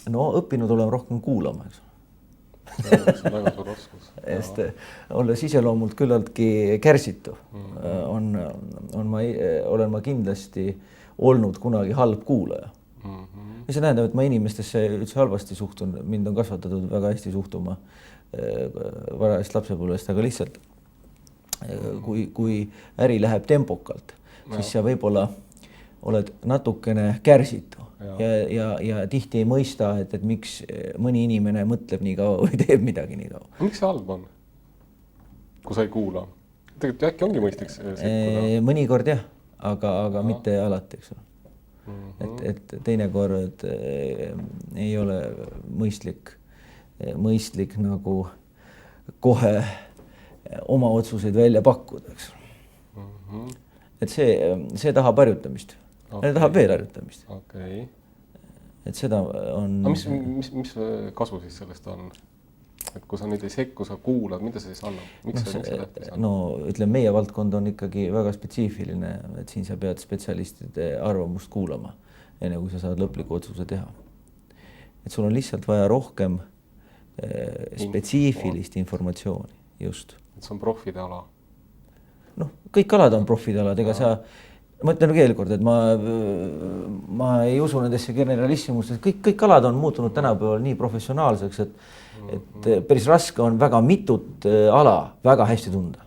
No õppinud olema rohkem kuulama, eks. See on väga suur oskus. Sest olles iseloomult küllaltki kärsitu, olen ma kindlasti olnud kunagi halb kuulaja. Ja see tähendab, et ma inimestesse üldse halvasti suhtun, mind on kasvatatud väga hästi suhtuma varajast lapsepõlvest, aga lihtsalt kui äri läheb tempokalt, siis sa võib-olla oled natukene kärsitu ja tihti ei mõista, et miks mõni inimene mõtleb nii kaua või teeb midagi nii kaua. Miks see halb on, kui sa ei kuula? Tegelikult äkki ongi mõistlik sekkuda? Mõnikord jah, aga mitte alati, eks ole. Et teinekord ei ole mõistlik nagu kohe oma otsuseid välja pakkuda, eks. Et see tahab harjutamist. Ja tahab veel harjutamist. Okay. Et seda on... Mis kasu siis sellest on? Et kui sa nüüd ei sekku, sa kuulad, mida see siis annab? Miks see tähtis on? No ütleme, meie valdkond on ikkagi väga spetsiifiline, et siin sa pead spetsialistide arvamust kuulama, enne kui sa saad lõpliku otsuse teha. Et sul on lihtsalt vaja rohkem spetsiifilist informatsiooni, just. Et see on profide ala? No, kõik alad on profide alad, ega sa... Ma ütlen veel kord, et ma ei usu nendesse generalissimustesse. Kõik alad on muutunud tänapäeval nii professionaalseks, et päris raske on väga mitut ala väga hästi tunda.